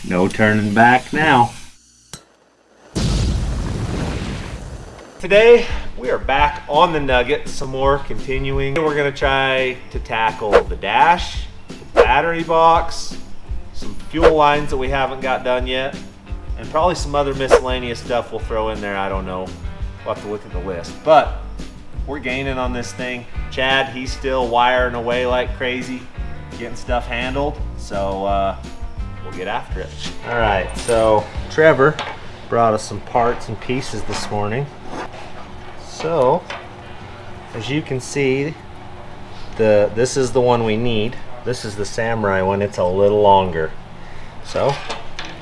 No turning back now. Today we are back on the Nugget some more, continuing. We're gonna try to tackle the dash, the battery box, some fuel lines that we haven't got done yet, and probably some other miscellaneous stuff we'll throw in there. I don't know. We'll have to look at the list. But we're gaining on this thing. Chad, he's still wiring away like crazy, getting stuff handled. So we'll get after it. All right, so Trevor brought us some parts and pieces this morning. So, as you can see, this is the one we need. This is the Samurai one. It's a little longer. So,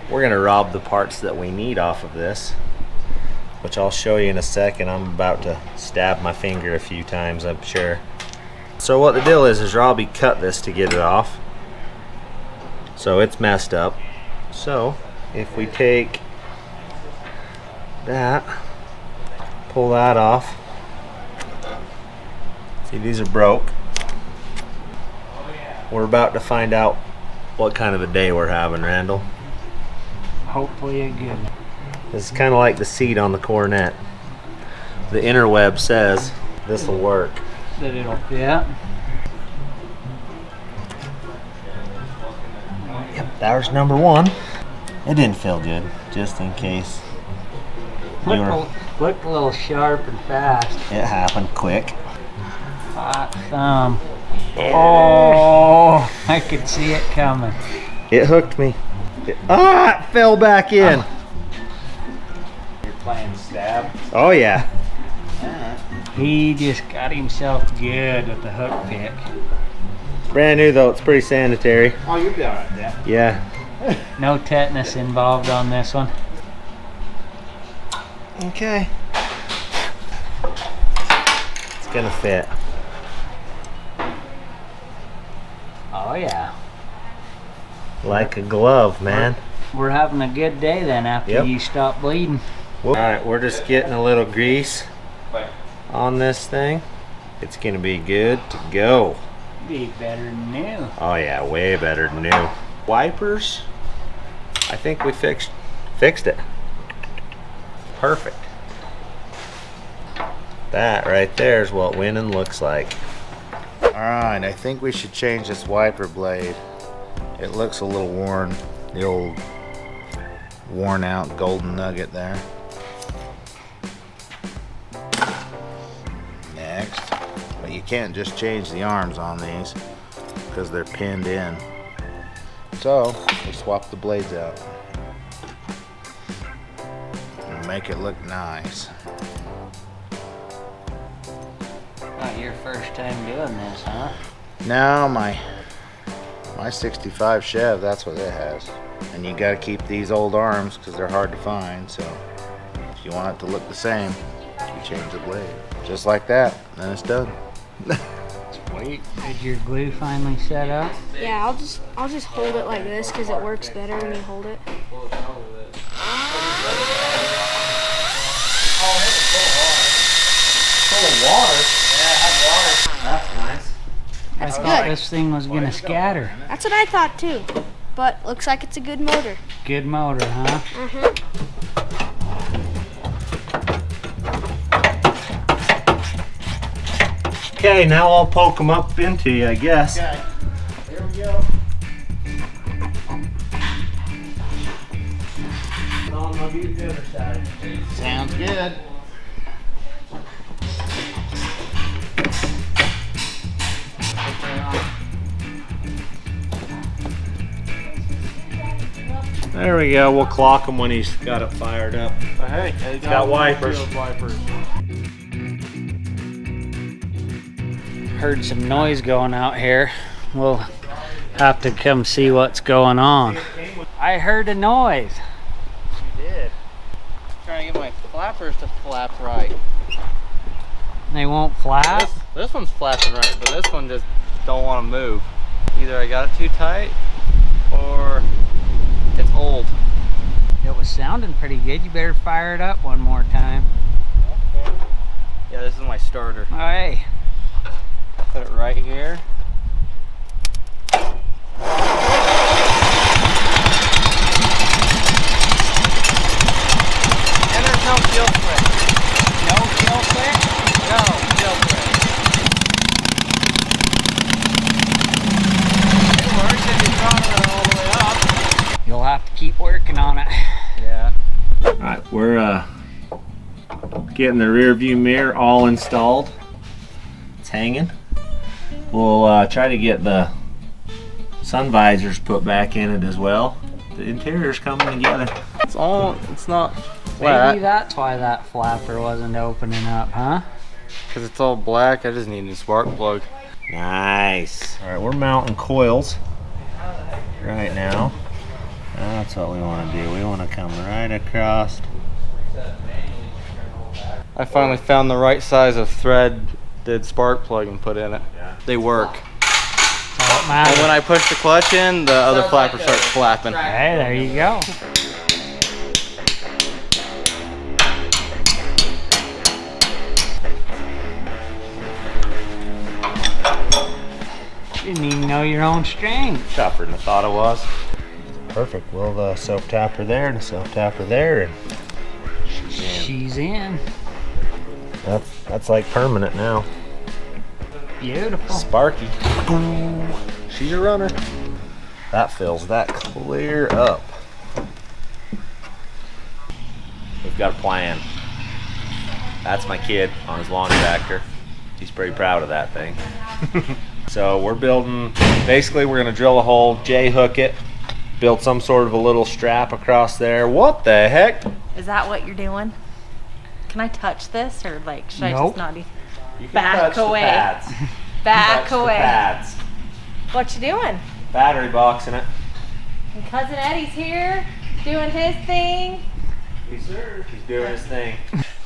we're gonna rob the parts that we need off of this, which I'll show you in a second. I'm about to stab my finger a few times, I'm sure. So what the deal is Robbie cut this to get it off. So it's messed up. So, if we take that, pull that off. See, these are broke. We're about to find out what kind of a day we're having, Randall. Hopefully a good. This is kind of like the seat on the Coronet. The interweb says this will work. That it'll fit. Yep, there's number one. It didn't feel good, just in case. Looked a little sharp and fast. It happened quick. Hot thumb. Oh, I could see it coming. It hooked me. It fell back in. You're playing stab? Oh yeah. He just got himself good with the hook pick. Brand new though, it's pretty sanitary. Oh, you'll be alright then. Yeah. No tetanus involved on this one. Okay. It's gonna fit. Oh yeah. Like a glove, man. We're having a good day then after you stop bleeding. Alright, we're just getting a little grease on this thing. It's gonna be good to go. Be better than new. Oh yeah, way better than new. Wipers, I think we fixed it. Perfect. That right there is what winning looks like. Alright, I think we should change this wiper blade. It looks a little worn. The old worn out golden nugget there. Next. But you can't just change the arms on these because they're pinned in. So, we'll swap the blades out. And make it look nice. Not your first time doing this, huh? No, my 65 Chev, that's what it has. And you gotta keep these old arms because they're hard to find, so if you want it to look the same, you change the blade. Just like that, then it's done. Sweet. Did your glue finally set up? Yeah, I'll just hold it like this because it works better when you hold it. Full of water? Yeah, I have water. That's nice. That's I thought good. this thing was gonna scatter. That's what I thought too. But looks like it's a good motor. Good motor, huh? Uh-huh. Okay, now I'll poke them up into you, I guess. Okay, here we go. I'll do the other side. Sounds good. There we go. We'll clock him when he's got it fired up. Hey, It's got wipers. Heard some noise going out here. We'll have to come see what's going on. I heard a noise. You did. Trying to get my flappers to flap right. They won't flap? This one's flapping right, but this one just don't want to move. Either I got it too tight or it's old. It was sounding pretty good. You better fire it up one more time. Okay. Yeah, this is my starter. Hey. Put it right here. We're getting the rear view mirror all installed. It's hanging. We'll try to get the sun visors put back in it as well. The interior's coming together. It's not flat. Maybe that's why that flapper wasn't opening up, huh? Because it's all black. I just need a new spark plug. Nice. All right, we're mounting coils right now. That's what we want to do. We want to come right across. I finally found the right size of threaded spark plug and put in it. They work. And when I push the clutch in, the other flapper starts flapping. Hey, there you go. You didn't even know your own strength. Tougher than I thought it was. Perfect. Well, the self tapper there and the self tapper there, and She's in. that's like permanent now. Beautiful. Sparky. She's a runner. That fills that clear up. We've got a plan. That's my kid on his lawn tractor. He's pretty proud of that thing. So we're building, basically we're gonna drill a hole, J-hook it, build some sort of a little strap across there. What the heck? Is that what you're doing? Can I touch this, or like should I Nope. just not do? You can Back touch the away. pads. Back Touch the away. pads. What you doing? Battery box in it. And Cousin Eddie's here doing his thing. He's doing his thing.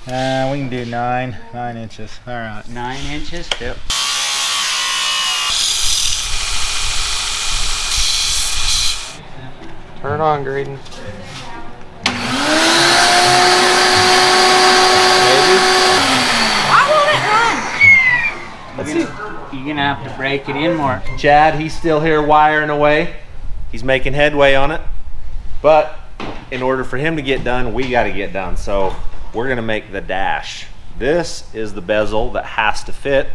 We can do 9 inches. All right. 9 inches. Yep. Turn it on, Graydon. Why won't it run? You're gonna have to break it in more. Chad, he's still here wiring away. He's making headway on it. But in order for him to get done, we got to get done. So we're going to make the dash. This is the bezel that has to fit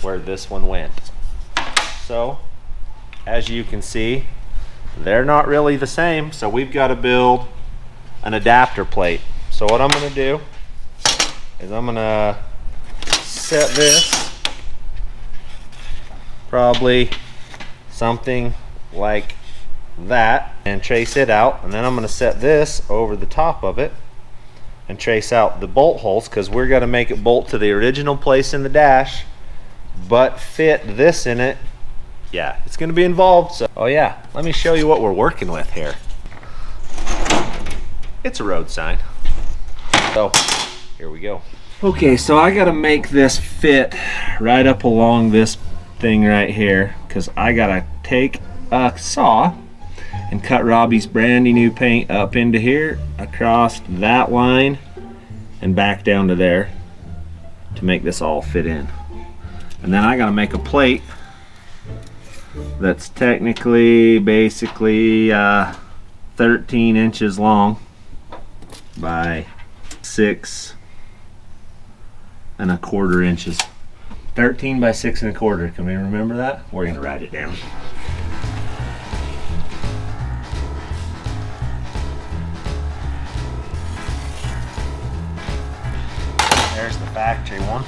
where this one went. So as you can see, they're not really the same. So we've got to build an adapter plate. So what I'm going to do is I'm going to set this probably something like that and trace it out, and then I'm going to set this over the top of it and trace out the bolt holes, because we're going to make it bolt to the original place in the dash but fit this in it. Yeah, it's going to be involved. So oh yeah, let me show you what we're working with here. It's a road sign. So here we go. Okay, so I got to make this fit right up along this thing right here, because I got to take a saw and cut Robbie's brandy new paint up into here, across that line, and back down to there to make this all fit in. And then I gotta make a plate that's technically basically 13 inches long by 6 1/4 inches. 13 by 6 1/4. Can we remember that? We're gonna write it down. There's the factory one.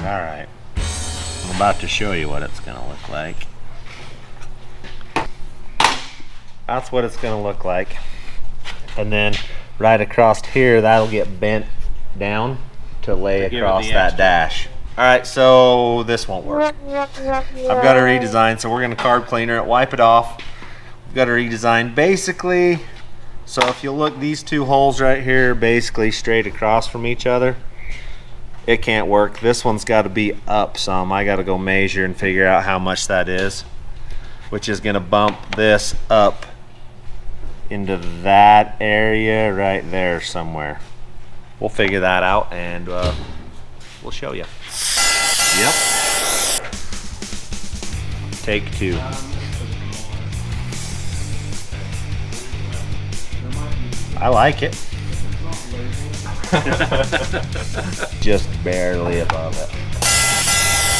All right, I'm about to show you what it's gonna look like. That's what it's gonna look like. And then right across here, that'll get bent down to lay across that dash. All right, so this won't work. I've got to redesign, so we're gonna carb cleaner it, wipe it off. We've got to redesign basically. So if you look, these two holes right here, basically straight across from each other, it can't work. This one's got to be up some. I got to go measure and figure out how much that is, which is gonna bump this up into that area right there somewhere. We'll figure that out and we'll show you. Yep. Take 2. I like it. Just barely above it.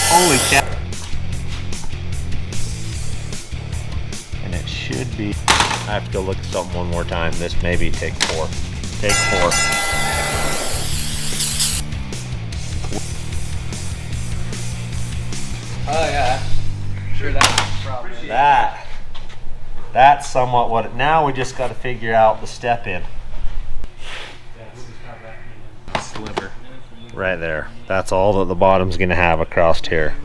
Holy cow. And it should be, I have to go look at something one more time. This maybe take 4. Take 4. Oh yeah. Sure that's probably. That's somewhat what it, now we just got to figure out the step in. Sliver. Right there. That's all that the bottom's going to have across here.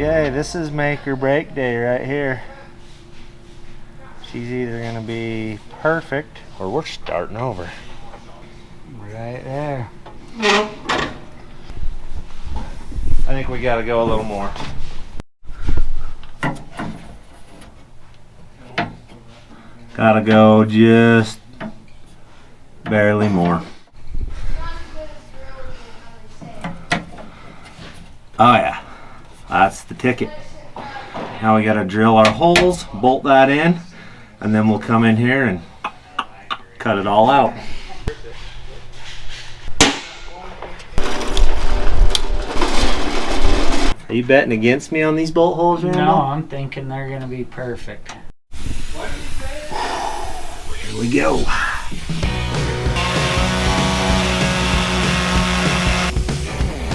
Okay, this is make or break day right here. She's either gonna be perfect or we're starting over. Right there. I think we gotta go a little more. Gotta go just barely more. Oh yeah, that's the ticket. Now we gotta drill our holes, bolt that in, and then we'll come in here and cut it all out. Are you betting against me on these bolt holes? No, I'm thinking they're gonna be perfect. Here we go.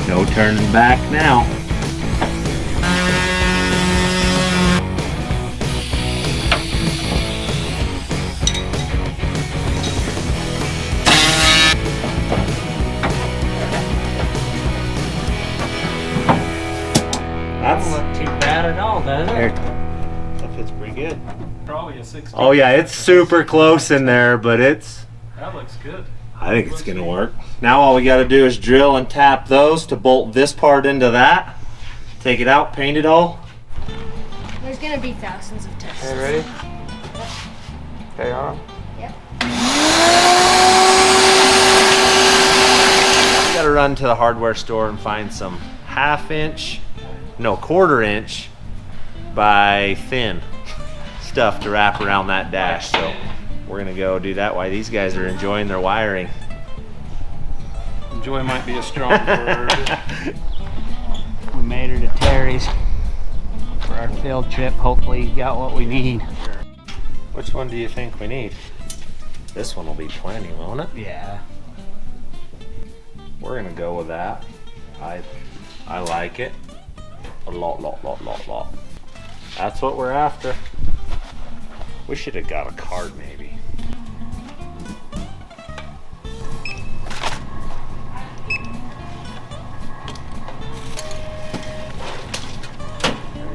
No turning back now. Doesn't look too bad at all, does There. it? That fits pretty good. Probably a 16. Oh yeah, it's super close in there, but it's, That looks good. I think it's gonna work. Now all we gotta do is drill and tap those to bolt this part into that. Take it out, paint it all. There's gonna be thousands of tests. Okay, ready? Okay, on. Yep. Gotta run to the hardware store and find some quarter inch by thin stuff to wrap around that dash. So we're gonna go do that while these guys are enjoying their wiring. Enjoy might be a strong word. We made her to Terry's for our field trip. Hopefully you got what we need. Which one do you think we need? This one will be plenty, won't it? Yeah. We're gonna go with that. I like it. A lot. That's what we're after. We should have got a card maybe.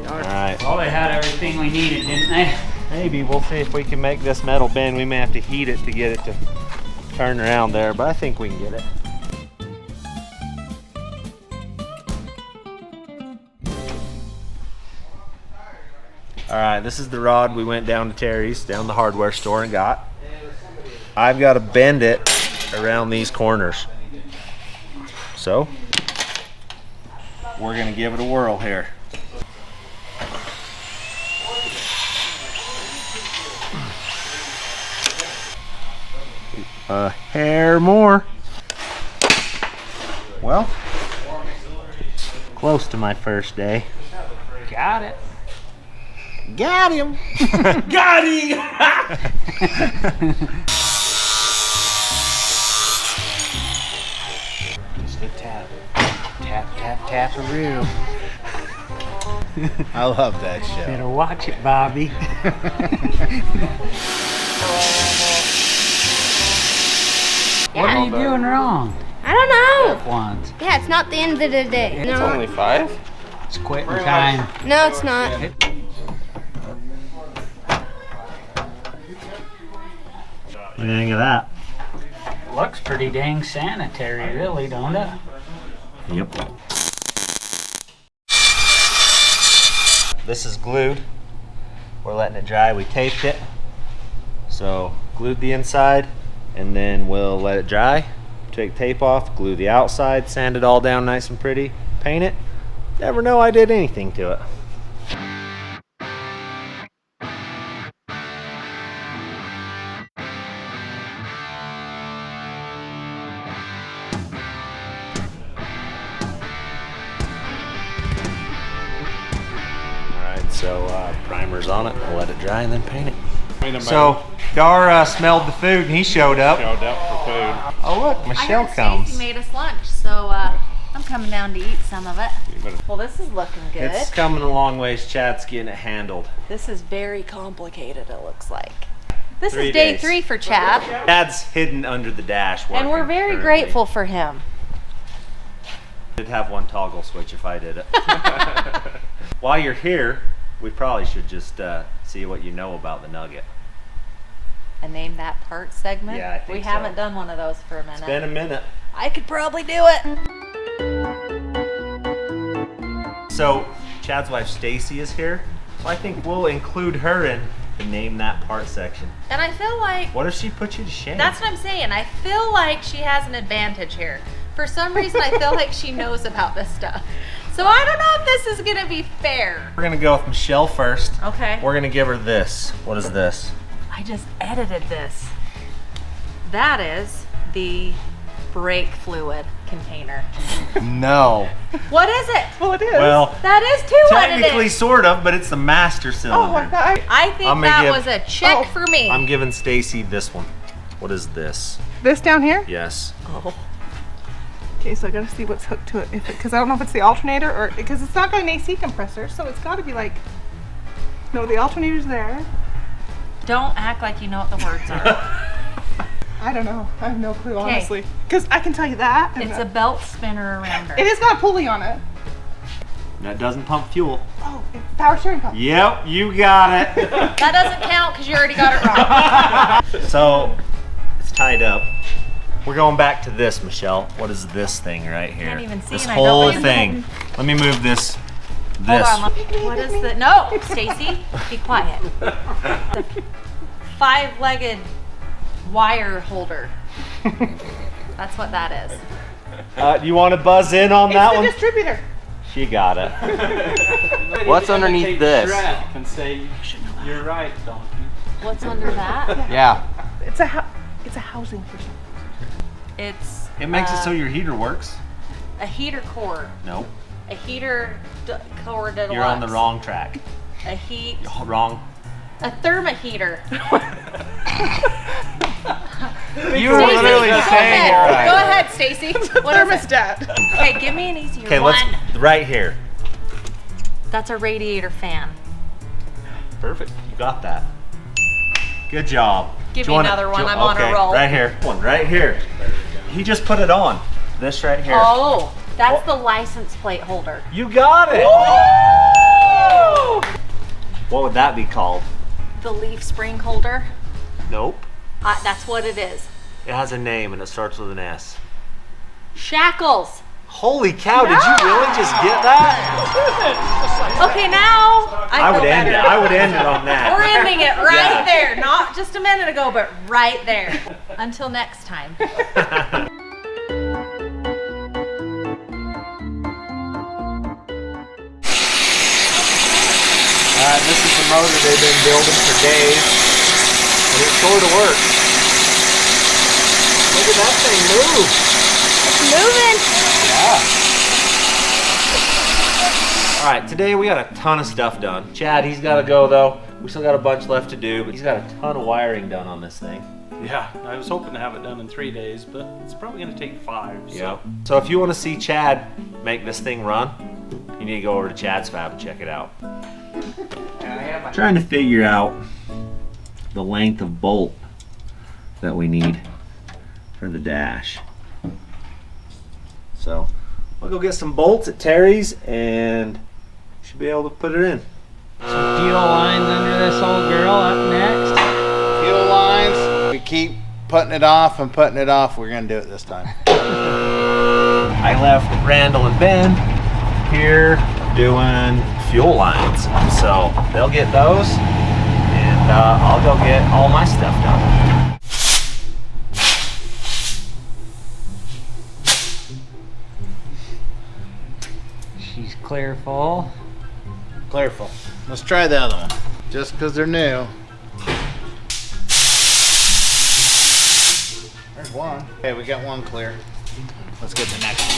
Alright. Well, they had everything we needed, didn't they? Maybe we'll see if we can make this metal bend. We may have to heat it to get it to turn around there, but I think we can get it. Alright, this is the rod we went down to Terry's, down the hardware store and got. I've got to bend it around these corners. So, we're going to give it a whirl here. A hair more. Well, close to my first day. Got it. Got him. Got him! Just a tap. Tap, tap, tap-a-roo. I love that show. Better watch it, Bobby. What are you doing wrong? I don't know. Once. Yeah, it's not the end of the day. It's No, only 5? It's quitting time. no, it's not. What do you think of that? Looks pretty dang sanitary, really, don't it? Yep. This is glued. We're letting it dry. We taped it. So glued the inside and then we'll let it dry. Take tape off, glue the outside, sand it all down nice and pretty, paint it. Never know I did anything to it. Alright, so primer's on it. We'll let it dry and then paint it. So Dar smelled the food and he showed up. Showed up for food. Oh look, Michelle I heard comes. Stacey made us lunch, so I'm coming down to eat some of it. Well, this is looking good. It's coming a long ways. Chad's getting it handled. This is very complicated, it looks like. This 3 is day days. 3 for Chad, Chad's hidden under the dash. and we're working very currently. grateful for him. Did have one toggle switch if I did it. While you're here, we probably should just see what you know about the Nugget. A name that part segment? Yeah, I think we so. haven't done one of those for a minute. It's been a minute. I could probably do it. So Chad's wife Stacy is here, so I think we'll include her in the name that part section. And I feel like What if she put you to shame? that's what I'm saying. I feel like she has an advantage here. For some reason, I feel like she knows about this stuff. So I don't know if this is gonna be fair. We're gonna go with Michelle first. Okay. We're gonna give her this. What is this? I just edited this. That is the brake fluid container. No. What is it? Well, it is. Well, That is too technically edited. sort of, but it's the master cylinder. Oh, I thought I think I'm gonna that give- was a check for me. I'm giving Stacy this one. What is this? this down here. Yes. Okay, so I gotta see what's hooked to it. Because I don't know if it's the alternator or because it's not got an AC compressor, so it's got to be like. No, the alternator's there. Don't act like you know what the words are. I don't know. I have no clue, honestly. Because I can tell you that. and It's a belt spinner around her. It is got a pulley on it. That doesn't pump fuel. Oh, it's power steering pump. Yep, you got it. That doesn't count because you already got it wrong. So, it's tied up. We're going back to this, Michelle. What is this thing right here? Can't even see this and I whole don't- thing. Let me move this. Hold This. on. What is the? No, Stacy, be quiet. The 5-legged wire holder. That's what that is. Do you want to buzz in on that It's the one? distributor. She got it. What's underneath this? And say, you're right, donkey. What's under that? Yeah. It's a housing for something. It's. It makes it so your heater works. A heater cord. Nope. A heater cord. Deluxe. You're on the wrong track. A heat. Wrong. A thermoheater. You were Stacey, literally go saying it ahead. right. Go ahead, Stacy. What is it? Thermostat. Okay, give me an easier Okay, one. let's right here. That's a radiator fan. Perfect. You got that. Good job. Give Do me you wanna- another one. do- I'm on a okay, roll. Right here. One right here. He just put it on. This right here. Oh, that's the license plate holder. You got it. What would that be called? The leaf spring holder. Nope. That's what it is. It has a name and it starts with an S. Shackles. Holy cow, did you really just get that? Okay, now I would feel end it. better. I would end it on that. We're ending it right Yeah. there. Not just a minute ago, but right there. Until next time. This is the motor they've been building for days. And it sort of works. Look at that thing move. It's moving. Yeah. right, today we got a ton of stuff done. Chad, he's got to go though. We still got a bunch left to do, but he's got a ton of wiring done on this thing. Yeah, I was hoping to have it done in 3 days, but it's probably going to take 5. So. Yep. So if you want to see Chad make this thing run, you need to go over to Chad's Fab and check it out. Trying to figure out the length of bolt that we need for the dash. So I'll go get some bolts at Terry's and should be able to put it in. Some fuel lines under this old girl up next. Fuel lines. We keep putting it off and putting it off. We're gonna do it this time. I left Randall and Ben here doing fuel lines, so they'll get those, and I'll go get all my stuff done. She's clear full. Clear full. Let's try the other one. Just because they're new. There's one. Okay, we got one clear. Let's get the next one.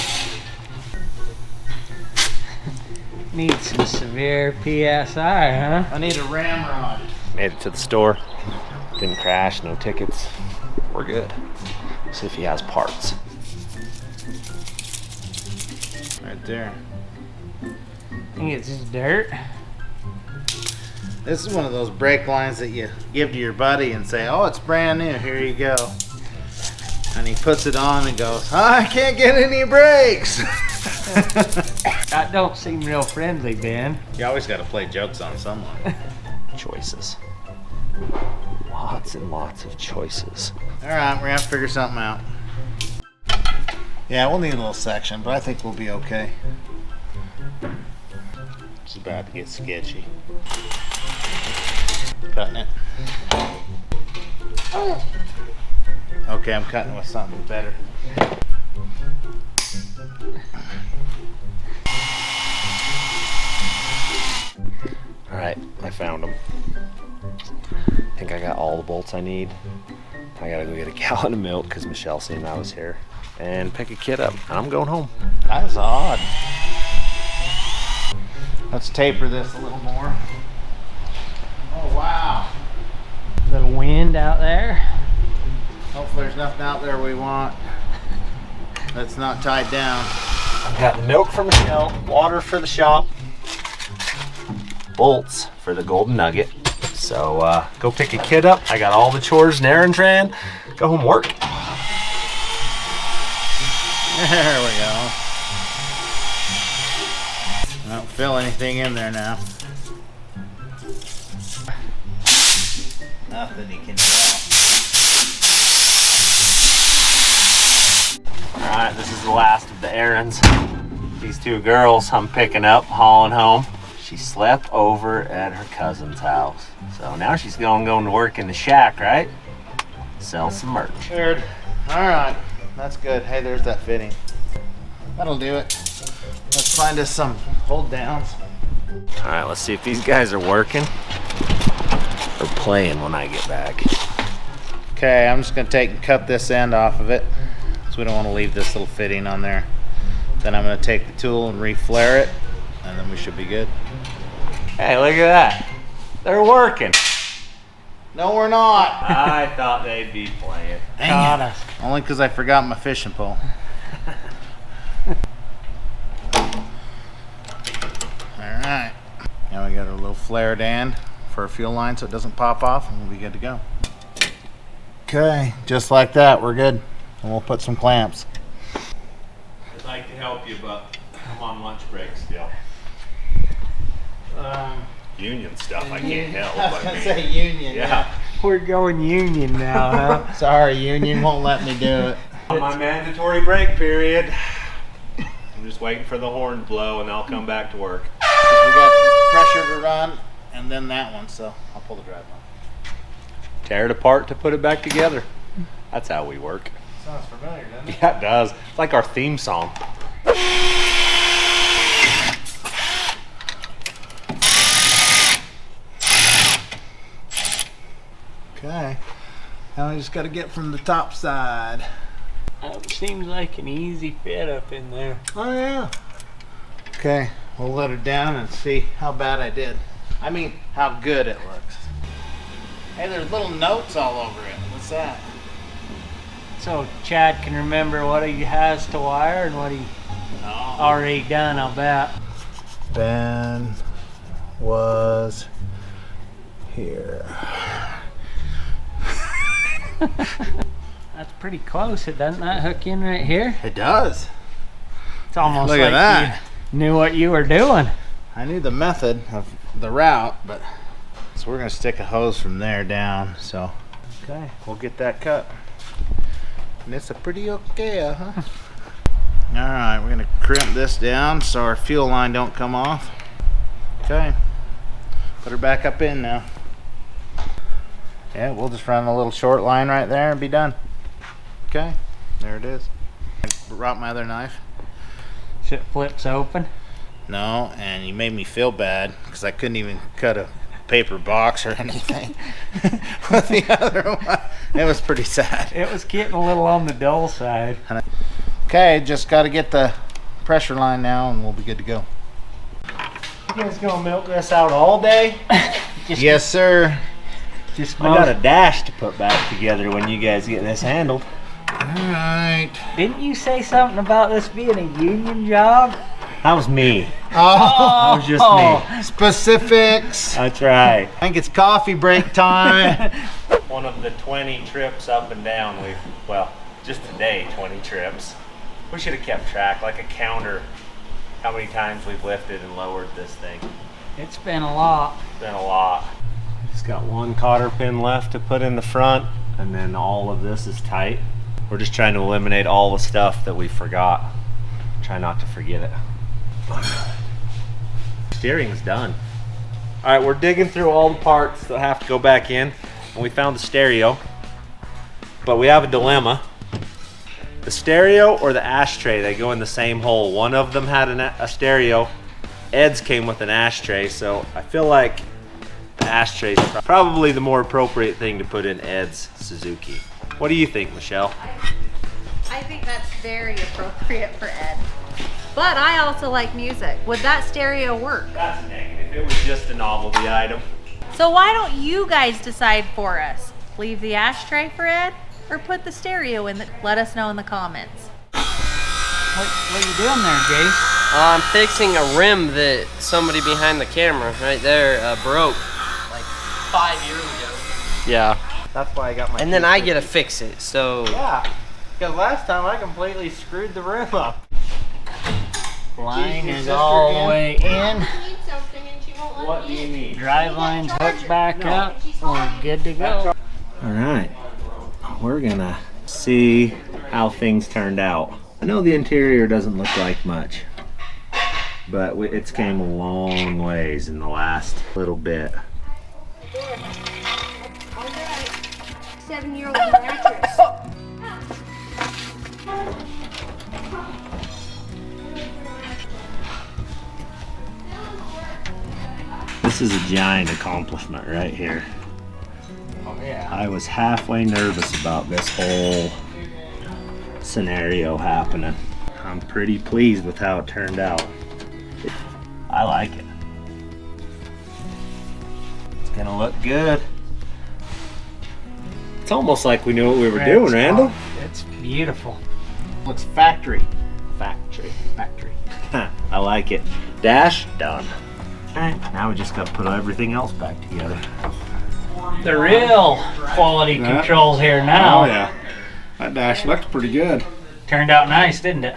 Need some severe PSI, huh? I need a ramrod. Made it to the store. Didn't crash, no tickets. We're good. See if he has parts. Right there. I think it's just dirt. This is one of those brake lines that you give to your buddy and say, oh, it's brand new, here you go. And he puts it on and goes, I can't get any brakes. That don't seem real friendly, Ben. You always got to play jokes on someone. Choices. Lots and lots of choices. All right, we're gonna have to figure something out. Yeah, we'll need a little section, but I think we'll be okay. It's about to get sketchy. Cutting it. Okay, I'm cutting with something better. All right, I found them. I think I got all the bolts I need. I gotta go get a gallon of milk because Michelle seen I was here and pick a kid up. And I'm going home. That was odd. Let's taper this a little more. Oh, wow. Little wind out there. Hopefully there's nothing out there we want that's not tied down. I've got the milk for Michelle, water for the shop, bolts for the golden nugget. So go pick a kid up. I got all the chores and errands ran. Go home work. There we go. I don't feel anything in there now. Nothing you can tell. Alright, this is the last of the errands. These two girls I'm picking up, hauling home. She slept over at her cousin's house. So now she's going to work in the shack, right? Sell some merch. Good. Alright, that's good. Hey, there's that fitting. That'll do it. Let's find us some hold downs. Alright, let's see if these guys are working or playing when I get back. Okay, I'm just going to take and cut this end off of it, because we don't want to leave this little fitting on there. Then I'm going to take the tool and reflare it, and then we should be good. Hey, look at that. They're working. No, we're not. I thought they'd be playing. Dang it. Only because I forgot my fishing pole. Alright. Now we got our little flared end for our fuel line so it doesn't pop off, and we'll be good to go. Okay, just like that, we're good. And we'll put some clamps. I'd like to help you, but I'm on lunch break still. Union stuff, I can't help. I was going to say union. Yeah. We're going union now, huh? Sorry, union won't let me do it. On my mandatory break period, I'm just waiting for the horn to blow and I'll come back to work. We got pressure to run, and then that one, so I'll pull the drive on. Tear it apart to put it back together. That's how we work. Sounds familiar, doesn't it? Yeah, it does. It's like our theme song. Okay. Now I just got to get from the top side. That seems like an easy fit up in there. Oh yeah. Okay. we'll let it down and see how bad I did. I mean, how good it looks. Hey, there's little notes all over it. What's that? So Chad can remember what he has to wire and what he already done, I'll bet. Ben was here. That's pretty close. It doesn't that hook in right here? It does. It's almost Look like at that. you knew what you were doing. I knew the method of the route, but so we're gonna stick a hose from there down. So okay, we'll get that cut. And it's a pretty okay, huh? All right, we're gonna crimp this down so our fuel line don't come off. Okay, put her back up in now. Yeah, we'll just run a little short line right there and be done. Okay, there it is. I brought my other knife. Shit flips open. No, and you made me feel bad because I couldn't even cut a paper box or anything with the other one. It was pretty sad. It was getting a little on the dull side. Okay, just got to get the pressure line now and we'll be good to go. You guys gonna milk this out all day? Yes, sir. Just I got a dash to put back together when you guys get this handled. All right. Didn't you say something about this being a union job? That was me. Oh, That was just me. specifics. That's right. I think it's coffee break time. One of the 20 trips up and down well, just today, 20 trips. We should have kept track, like a counter, how many times we've lifted and lowered this thing. It's been a lot. It's been a lot. Just got one cotter pin left to put in the front, and then all of this is tight. We're just trying to eliminate all the stuff that we forgot. Try not to forget it. Steering's done. All right, we're digging through all the parts that have to go back in, and we found the stereo, but we have a dilemma. The stereo or the ashtray, they go in the same hole. One of them had a stereo. Ed's came with an ashtray, so I feel like the ashtray is probably the more appropriate thing to put in Ed's Suzuki. What do you think, Michelle? I think that's very appropriate for Ed. But I also like music. Would that stereo work? That's negative. It was just a novelty item. So why don't you guys decide for us? Leave the ashtray for Ed or put the stereo in? Let us know in the comments. What are you doing there, Jace? I'm fixing a rim that somebody behind the camera right there broke like 5 years ago. Yeah. That's why I got my. And then I get to fix it, so. Yeah, because last time I completely screwed the rim up. Line is all the way in. What do you need? Drive line's hooked back up. We're good to go. All right, we're gonna see how things turned out. I know the interior doesn't look like much, but it's came a long ways in the last little bit. 7-year-old mattress. This is a giant accomplishment right here. Oh yeah. I was halfway nervous about this whole scenario happening. I'm pretty pleased with how it turned out. I like it. It's gonna look good. It's almost like we knew what we were doing, Randall. It's beautiful. Looks factory. Factory. Factory. I like it. Dash, done. Alright, now we just gotta put everything else back together. The real quality controls here now. Oh yeah, that dash looked pretty good. Turned out nice, didn't it?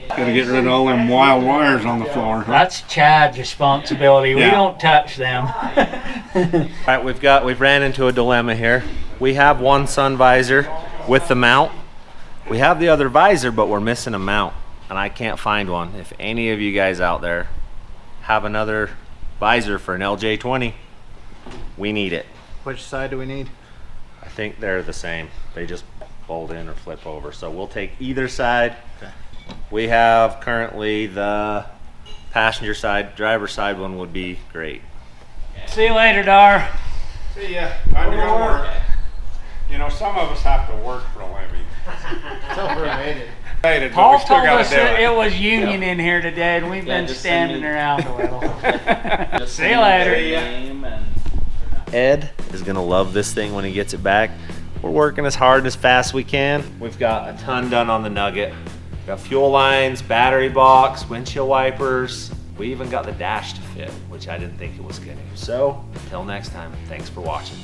Gotta get rid of all them wild wires on the floor. Huh? That's Chad's responsibility. We Yeah. don't touch them. Alright, we've ran into a dilemma here. We have one sun visor with the mount. We have the other visor, but we're missing a mount, and I can't find one. If any of you guys out there have another visor for an LJ20, we need it. Which side do we need? I think they're the same. They just fold in or flip over. So we'll take either side. Okay. We have currently the passenger side. Driver side one would be great. See you later, Dar. See ya. Time to go work. You know, some of us have to work for a living. It's overrated. Paul told us that it was union in here today, and we've been just standing around a little. See you later. Ed is gonna love this thing when he gets it back. We're working as hard and as fast as we can. We've got a ton done on the Nugget. We've got fuel lines, battery box, windshield wipers. We even got the dash to fit, which I didn't think it was gonna. So, until next time, thanks for watching.